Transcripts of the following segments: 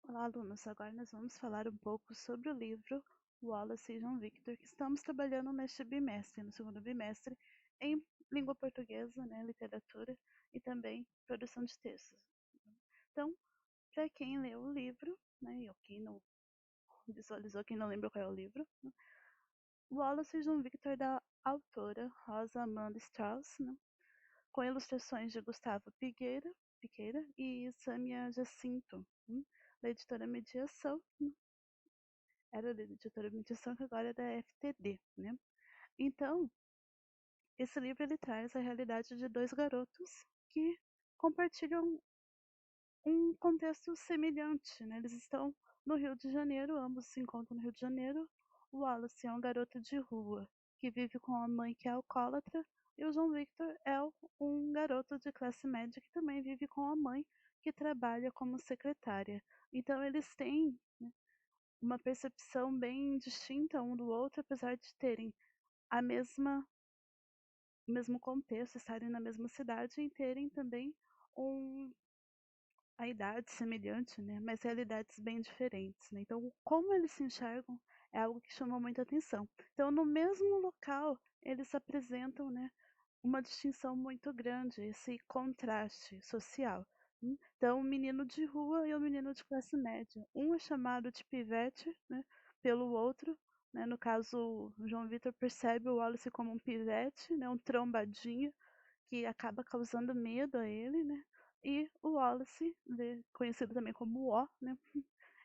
Olá, alunos! Agora nós vamos falar um pouco sobre o livro Wallace e João Victor, que estamos trabalhando neste bimestre, no segundo bimestre, em língua portuguesa, né, literatura e também produção de textos. Então, para quem leu o livro, né, ou quem não visualizou, quem não lembra qual é o livro, né, Wallace e João Victor, da autora Rosa Amanda Strauss, né, com ilustrações de Gustavo Piqueira e Sâmia Jacinto, da editora Mediação. Era da editora Mediação, que agora é da FTD, né? Então, esse livro ele traz a realidade de dois garotos que compartilham um contexto semelhante, né? Eles estão no Rio de Janeiro, ambos se encontram no Rio de Janeiro. O Wallace é um garoto de rua que vive com a mãe que é alcoólatra, e o João Victor é um garoto de classe média que também vive com a mãe que trabalha como secretária. Então eles têm, né, uma percepção bem distinta um do outro, apesar de terem a mesma o mesmo contexto, estarem na mesma cidade e terem também um a idade semelhante, né, mas realidades bem diferentes, né. Então, como eles se enxergam é algo que chama muita atenção. Então, no mesmo local, eles apresentam, né, uma distinção muito grande, esse contraste social. Então, o menino de rua e o menino de classe média. Um é chamado de pivete, né, pelo outro, né, no caso, o João Vitor percebe o Wallace como um pivete, né, um trombadinho, que acaba causando medo a ele, né, e o Wallace, né, conhecido também como O, né,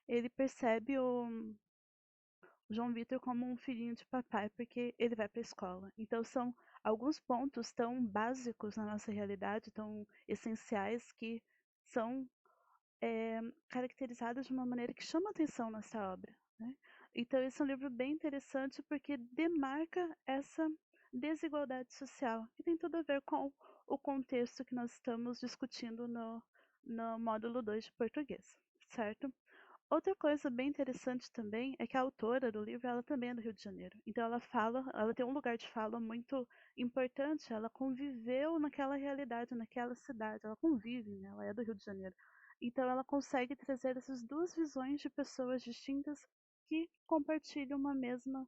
ele percebe o João Vitor como um filhinho de papai, porque ele vai para a escola. Então são alguns pontos tão básicos na nossa realidade, tão essenciais, que são caracterizados de uma maneira que chama atenção nessa obra, né? Então esse é um livro bem interessante porque demarca essa desigualdade social, que tem tudo a ver com o contexto que nós estamos discutindo no módulo 2 de português, certo? Outra coisa bem interessante também é que a autora do livro, ela também é do Rio de Janeiro. Então ela tem um lugar de fala muito importante, ela conviveu naquela realidade, naquela cidade, ela convive, né? Ela é do Rio de Janeiro. Então ela consegue trazer essas duas visões de pessoas distintas que compartilham uma mesma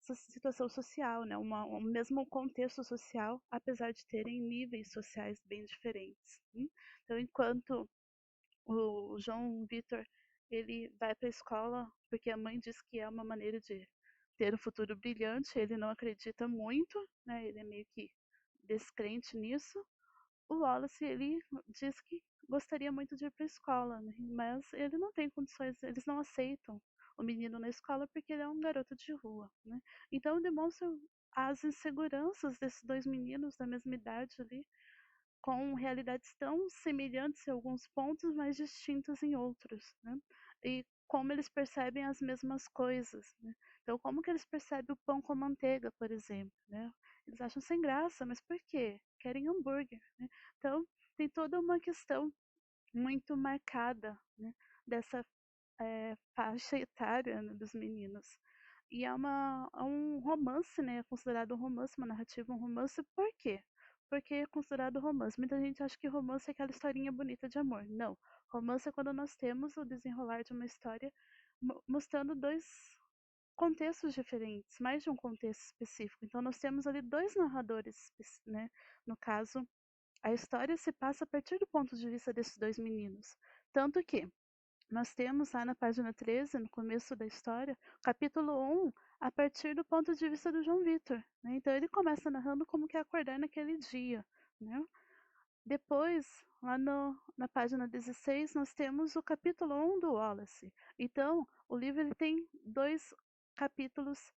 situação social, né? Um mesmo contexto social, apesar de terem níveis sociais bem diferentes. Então, enquanto o João Vitor ele vai para a escola porque a mãe diz que é uma maneira de ter um futuro brilhante. Ele não acredita muito, né? Ele é meio que descrente nisso. O Wallace ele diz que gostaria muito de ir para a escola, né? Mas ele não tem condições, eles não aceitam o menino na escola porque ele é um garoto de rua, né? Então demonstra as inseguranças desses dois meninos da mesma idade ali, com realidades tão semelhantes em alguns pontos, mas distintas em outros, né? E como eles percebem as mesmas coisas, né? Então, como que eles percebem o pão com manteiga, por exemplo, né? Eles acham sem graça, mas por quê? Querem hambúrguer, né? Então, tem toda uma questão muito marcada, né, dessa faixa etária, né, dos meninos. E é um romance, né? É considerado um romance, uma narrativa, um romance, por quê? Porque é considerado romance. Muita gente acha que romance é aquela historinha bonita de amor. Não. Romance é quando nós temos o desenrolar de uma história mostrando dois contextos diferentes, mais de um contexto específico. Então nós temos ali dois narradores, né? No caso, a história se passa a partir do ponto de vista desses dois meninos. Tanto que nós temos lá na página 13, no começo da história, capítulo 1, a partir do ponto de vista do João Vitor, né? Então ele começa narrando como que é acordar naquele dia, né? Depois, lá na página 16, nós temos o capítulo 1 do Wallace. Então, o livro ele tem dois capítulos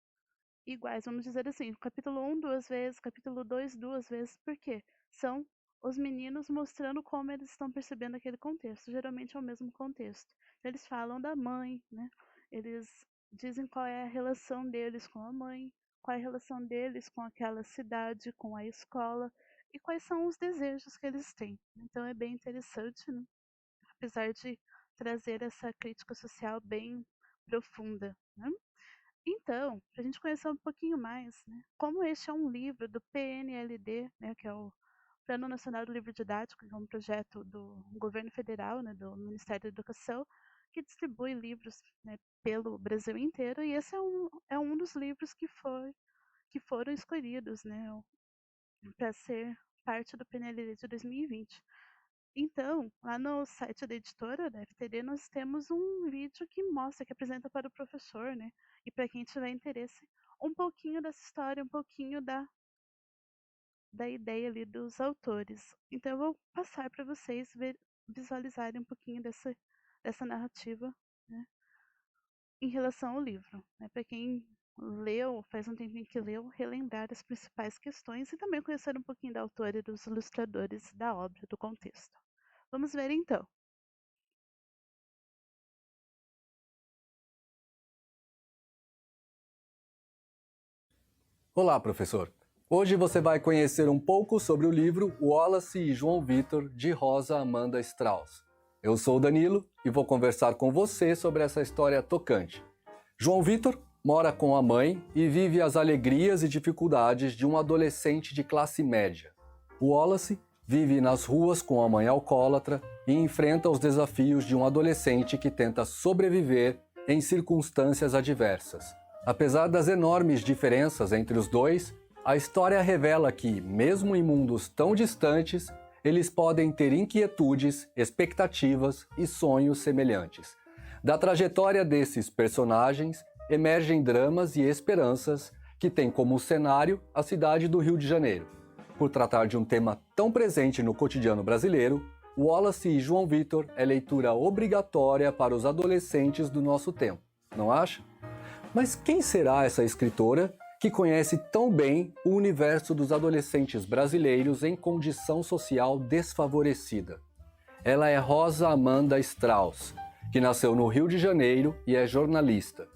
iguais, vamos dizer assim, capítulo 1 duas vezes, capítulo 2 duas vezes, por quê? São os meninos mostrando como eles estão percebendo aquele contexto, geralmente é o mesmo contexto. Então, eles falam da mãe, né? Eles dizem qual é a relação deles com a mãe, qual é a relação deles com aquela cidade, com a escola, e quais são os desejos que eles têm. Então é bem interessante, né? Apesar de trazer essa crítica social bem profunda, né? Então, para a gente conhecer um pouquinho mais, né, como este é um livro do PNLD, né, que é o Plano Nacional do Livro Didático, que é um projeto do governo federal, né, do Ministério da Educação, que distribui livros, né, pelo Brasil inteiro, e esse é um dos livros que foram escolhidos, né, para ser parte do PNLD de 2020. Então, lá no site da editora, da FTD, nós temos um vídeo que mostra, que apresenta para o professor, né, e para quem tiver interesse, um pouquinho dessa história, um pouquinho da ideia ali dos autores. Então eu vou passar para vocês visualizarem um pouquinho dessa narrativa, né, em relação ao livro, né, para quem leu, faz um tempinho que leu, relembrar as principais questões e também conhecer um pouquinho da autora e dos ilustradores da obra, do contexto. Vamos ver então. Olá, professor. Hoje você vai conhecer um pouco sobre o livro Wallace e João Vitor, de Rosa Amanda Strauss. Eu sou o Danilo e vou conversar com você sobre essa história tocante. João Vitor mora com a mãe e vive as alegrias e dificuldades de um adolescente de classe média. Wallace vive nas ruas com a mãe alcoólatra e enfrenta os desafios de um adolescente que tenta sobreviver em circunstâncias adversas. Apesar das enormes diferenças entre os dois, a história revela que, mesmo em mundos tão distantes, eles podem ter inquietudes, expectativas e sonhos semelhantes. Da trajetória desses personagens, emergem dramas e esperanças que têm como cenário a cidade do Rio de Janeiro. Por tratar de um tema tão presente no cotidiano brasileiro, Wallace e João Vitor é leitura obrigatória para os adolescentes do nosso tempo, não acha? Mas quem será essa escritora que conhece tão bem o universo dos adolescentes brasileiros em condição social desfavorecida? Ela é Rosa Amanda Strauss, que nasceu no Rio de Janeiro e é jornalista.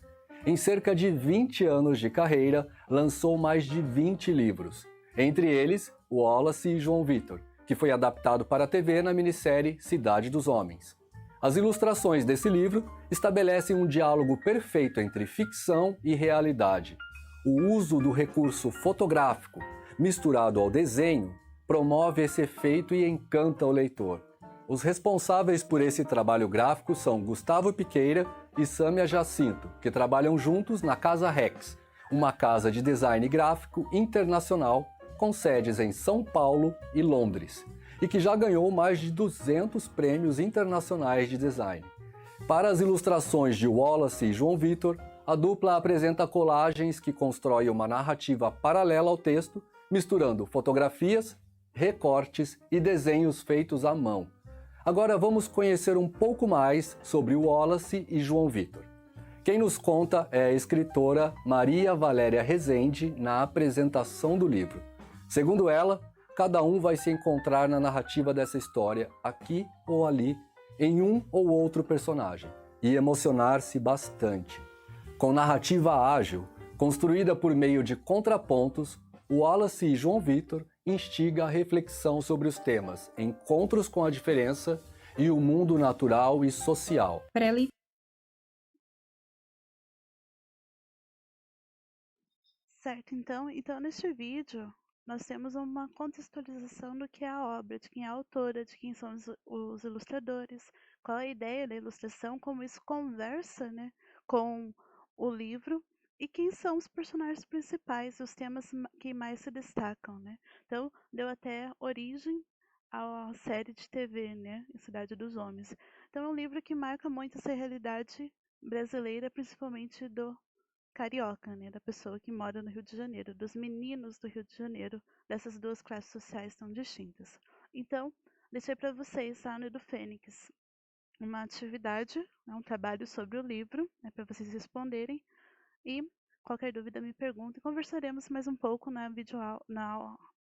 Em cerca de 20 anos de carreira, lançou mais de 20 livros, entre eles Wallace e João Vitor, que foi adaptado para a TV na minissérie Cidade dos Homens. As ilustrações desse livro estabelecem um diálogo perfeito entre ficção e realidade. O uso do recurso fotográfico, misturado ao desenho, promove esse efeito e encanta o leitor. Os responsáveis por esse trabalho gráfico são Gustavo Piqueira e Sâmia Jacinto, que trabalham juntos na Casa Rex, uma casa de design gráfico internacional com sedes em São Paulo e Londres, e que já ganhou mais de 200 prêmios internacionais de design. Para as ilustrações de Wallace e João Vitor, a dupla apresenta colagens que constroem uma narrativa paralela ao texto, misturando fotografias, recortes e desenhos feitos à mão. Agora vamos conhecer um pouco mais sobre Wallace e João Vitor. Quem nos conta é a escritora Maria Valéria Rezende na apresentação do livro. Segundo ela, cada um vai se encontrar na narrativa dessa história, aqui ou ali, em um ou outro personagem, e emocionar-se bastante. Com narrativa ágil, construída por meio de contrapontos, Wallace e João Vitor instiga a reflexão sobre os temas encontros com a diferença e o mundo natural e social. Certo, então neste vídeo nós temos uma contextualização do que é a obra, de quem é a autora, de quem são os ilustradores, qual é a ideia da ilustração, como isso conversa, né, com o livro e quem são os personagens principais, os temas que mais se destacam, né? Então, deu até origem à série de TV, né, Cidade dos Homens. Então, é um livro que marca muito essa realidade brasileira, principalmente do carioca, né, da pessoa que mora no Rio de Janeiro, dos meninos do Rio de Janeiro, dessas duas classes sociais tão distintas. Então, deixei para vocês lá no Edu Fênix uma atividade, né, um trabalho sobre o livro, né, para vocês responderem e qualquer dúvida me pergunte e conversaremos mais um pouco na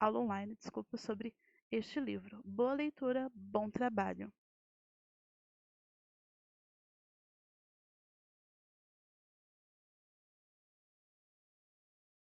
aula online, desculpa, sobre este livro. Boa leitura, bom trabalho!